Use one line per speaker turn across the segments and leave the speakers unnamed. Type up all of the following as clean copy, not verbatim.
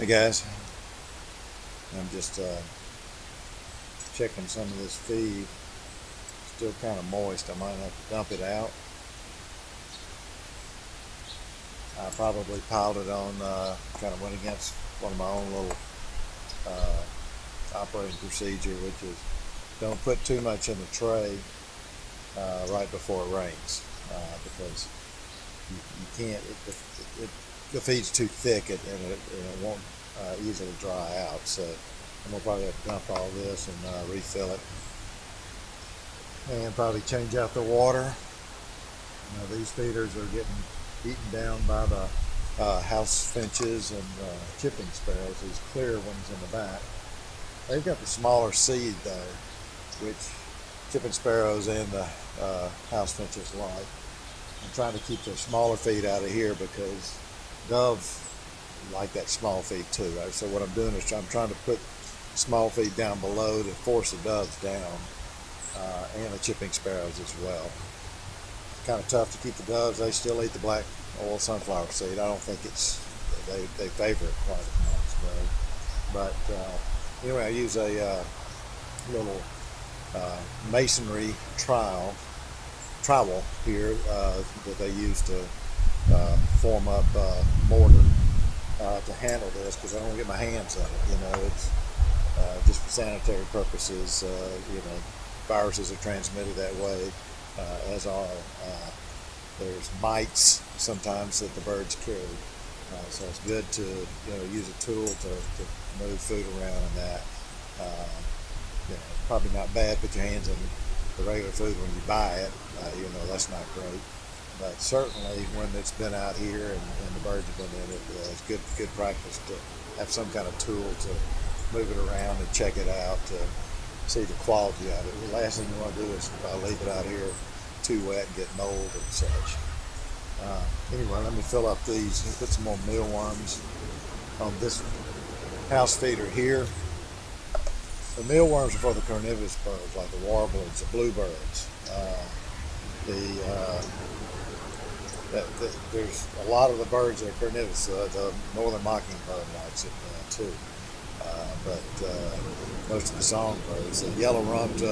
Hey guys, I'm just checking some of this feed. Still kind of moist. I might have to dump it out. I probably piled it on, kind of went against one of my own little operating procedure, which is don't put too much in the tray right before it rains, because you can't, the feed's too thick and it won't easily dry out. So I'm gonna probably have to dump all this and refill it, and probably change out the water. These feeders are getting eaten down by the house finches and chipping sparrows, these clear ones in the back. They've got the smaller seed though, which chipping sparrows and the house finches like. I'm trying to keep the smaller feed out of here because doves like that small feed too. Right? So what I'm doing is I'm trying to put small feed down below to force the doves down, and the chipping sparrows as well. It's kind of tough to keep the doves. They still eat the black oil sunflower seed. I don't think they favor it quite as much though. But anyway, I use a little masonry trowel here that they use to form up mortar to handle this, because I don't get my hands on it. It's just for sanitary purposes. Viruses are transmitted that way, as are there's mites sometimes that the birds carry. So it's good to use a tool to move food around, and that it's probably not bad to put your hands in the regular food when you buy it. That's not great, but certainly when it's been out here and the birds have been in it, it's good practice to have some kind of tool to move it around and check it out to see the quality of it. The last thing you want to do is leave it out here too wet and get mold and such. Anyway, let me fill up these and put some more mealworms on this house feeder here. The mealworms are for the carnivorous birds like the warblers, the bluebirds. There's a lot of the birds that are carnivorous. The northern mockingbird likes it too, but most of the songbirds. The yellow-rumped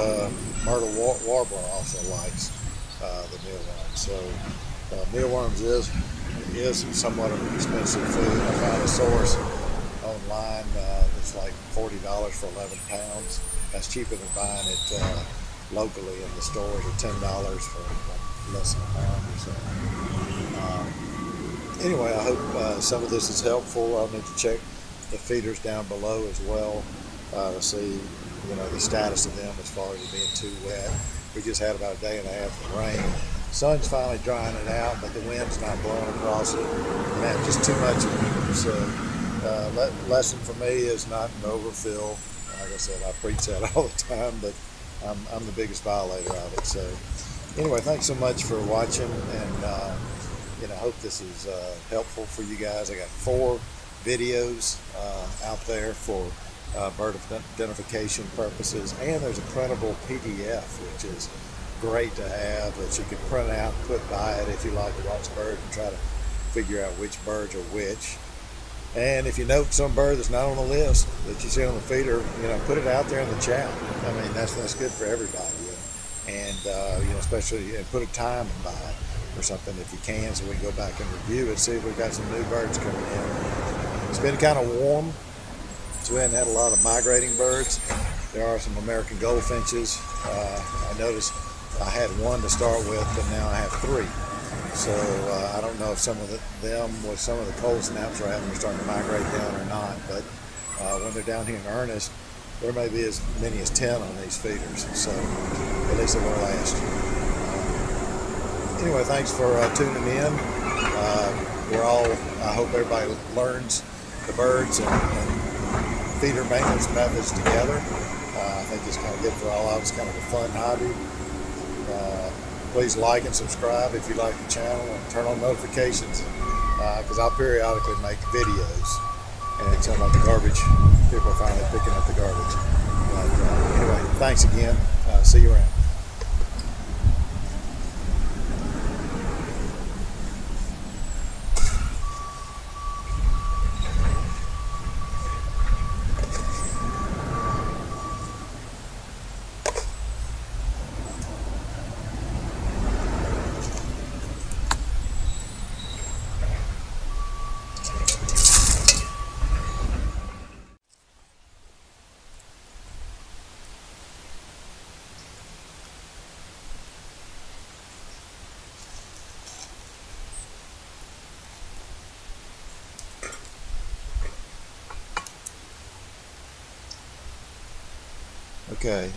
myrtle warbler also likes the mealworms. So mealworms is somewhat of an expensive food. I found a source online that's like $40 for 11 pounds. That's cheaper than buying it locally in the stores, or $10 for like less than a pound or so. Anyway, I hope some of this is helpful. I'll need to check the feeders down below as well to see the status of them as far as it being too wet. We just had about a day and a half of rain. Sun's finally drying it out, but the wind's not blowing across it, and that's just too much of it. So lesson for me is not an overfill. Like I said, I preach that all the time, but I'm the biggest violator of it. So anyway, thanks so much for watching, and I hope this is helpful for you guys. I got 4 videos out there for bird identification purposes, and there's a printable PDF, which is great to have, that you can print out and put by it if you like to watch birds and try to figure out which birds are which. And if you note some bird that's not on the list that you see on the feeder, put it out there in the chat. I mean, that's good for everybody. And especially put a time by it or something if you can, so we can go back and review it, see if we've got some new birds coming in. It's been kind of warm, so we haven't had a lot of migrating birds. There are some American goldfinches. I noticed I had 1 to start with, but now I have 3. So I don't know if some of them, with some of the cold snaps we're having, are starting to migrate down or not. But when they're down here in earnest, there may be as many as 10 on these feeders. So at least it won't last. Anyway, thanks for tuning in. I hope everybody learns the birds and feeder maintenance methods together. I think it's kind of good for all of us, kind of a fun hobby. Please like and subscribe if you like the channel, and turn on notifications, because I'll periodically make videos, and it sounds like the garbage, people are finally picking up the garbage. But anyway, thanks again. See you around. Okay,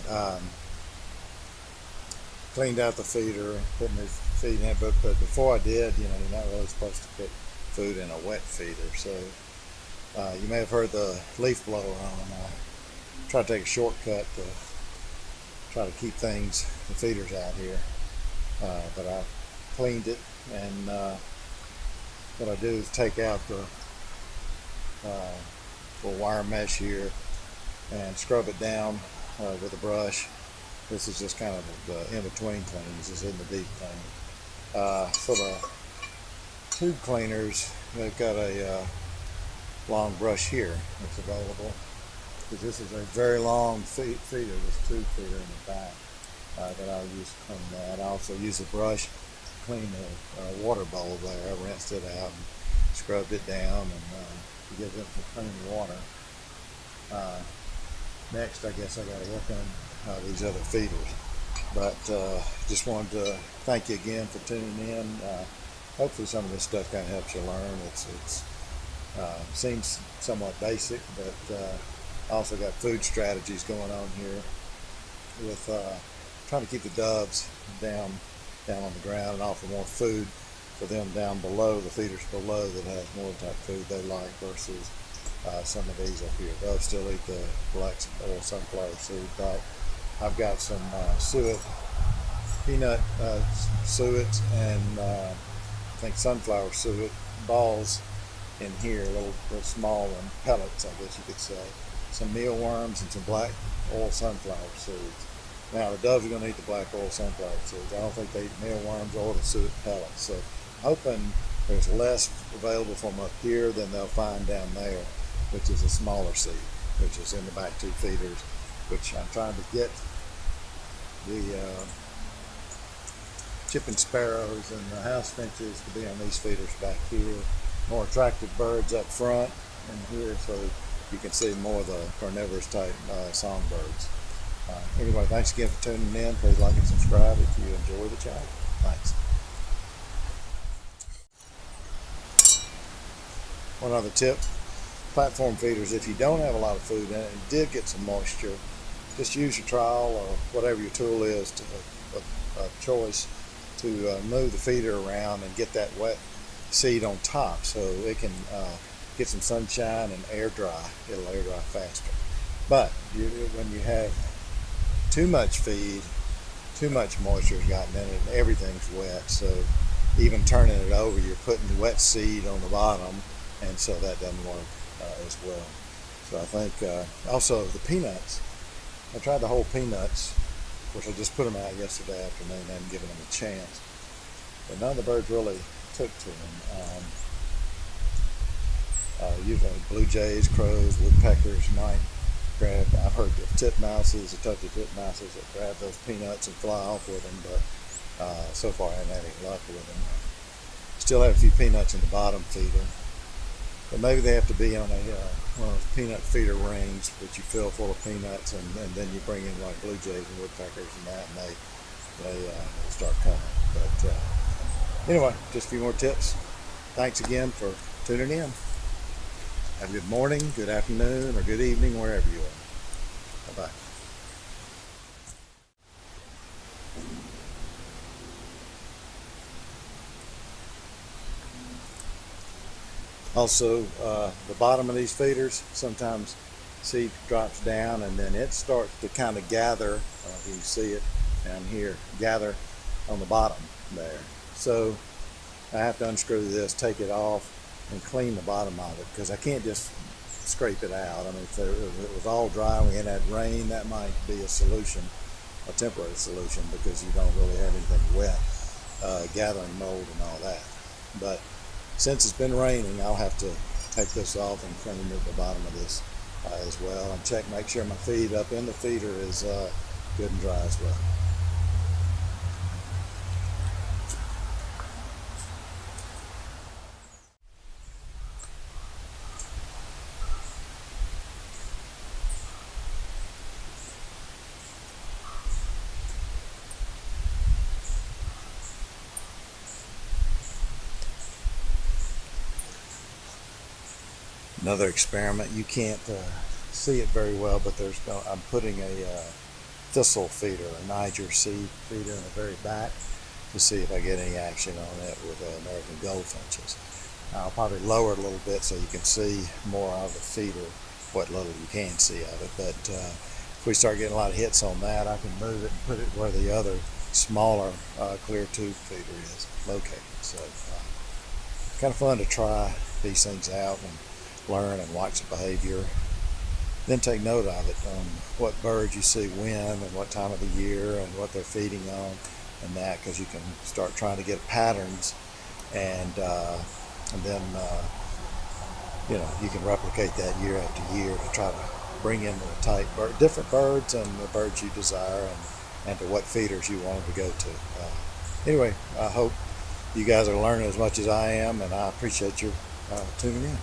cleaned out the feeder, putting his feed in it, but before I did, you're not really supposed to put food in a wet feeder. So you may have heard the leaf blower on. I try to take a shortcut to try to keep the feeders out here. But I cleaned it, and what I do is take out the little wire mesh here and scrub it down with a brush. This is just kind of the in-between clean. This is in the deep clean. For the tube cleaners, they've got a long brush here that's available, because this is a very long feeder, this tube feeder in the back that I'll use to clean that. I also use a brush to clean the water bowl there. I rinsed it out and scrubbed it down and to give it some clean water. Next, I guess I got to work on these other feeders. But just wanted to thank you again for tuning in. Hopefully some of this stuff kind of helps you learn. It's seems somewhat basic, but I also got food strategies going on here with trying to keep the doves down on the ground and offer more food for them down below, the feeders below, that has more type food they like versus some of these up here. Doves still eat the black oil sunflower seed, but I've got some suet, peanut suet, and I think sunflower suet balls in here, little small one, pellets, I guess you could say. Some mealworms and some black oil sunflower seeds. Now the doves are going to eat the black oil sunflower seeds. I don't think they eat mealworms or the suet pellets. So hoping there's less available from up here than they'll find down there, which is a smaller seed, which is in the back two feeders, which I'm trying to get the chipping sparrows and the house finches to be on these feeders back here. More attractive birds up front and here, so you can see more of the carnivorous type songbirds. Anyway, thanks again for tuning in. Please like and subscribe if you enjoy the channel. Thanks. One other tip, platform feeders, if you don't have a lot of food in it and did get some moisture, just use your trowel or whatever your tool is of choice to move the feeder around and get that wet seed on top so it can get some sunshine and air dry. It'll air dry faster. But when you have too much feed, too much moisture has gotten in it, and everything's wet, so even turning it over, you're putting wet seed on the bottom, and so that doesn't work as well. So I think also the peanuts, I tried the whole peanuts. Of course, I just put them out yesterday afternoon. I hadn't given them a chance, but none of the birds really took to them. Usually blue jays, crows, woodpeckers might grab. I've heard of titmouses, the tufted titmouses that grab those peanuts and fly off with them, but so far I haven't had any luck with them. Still have a few peanuts in the bottom feeder, but maybe they have to be on one of those peanut feeder rings that you fill full of peanuts, and then you bring in like blue jays and woodpeckers and that, and they start coming. But anyway, just a few more tips. Thanks again for tuning in. Have a good morning, good afternoon, or good evening, wherever you are. Bye-bye. Also, the bottom of these feeders, sometimes seed drops down and then it starts to kind of gather, you can see it down here, gather on the bottom there. So I have to unscrew this, take it off, and clean the bottom of it, because I can't just scrape it out. I mean, if it was all dry and we had rain, that might be a solution, a temporary solution, because you don't really have anything wet, gathering mold and all that. But since it's been raining, I'll have to take this off and clean the bottom of this as well, and make sure my feed up in the feeder is good and dry as well. Another experiment, you can't see it very well, but I'm putting a thistle feeder, a Niger seed feeder in the very back to see if I get any action on it with American goldfinches. I'll probably lower it a little bit so you can see more of the feeder, what little you can see of it. But if we start getting a lot of hits on that, I can move it and put it where the other smaller clear tube feeder is located. So kind of fun to try these things out and learn and watch the behavior. Then take note of it, what birds you see when and what time of the year and what they're feeding on and that, because you can start trying to get patterns and then you can replicate that year after year to try to bring in the type different birds and the birds you desire and to what feeders you want them to go to. Anyway, I hope you guys are learning as much as I am, and I appreciate your tuning in.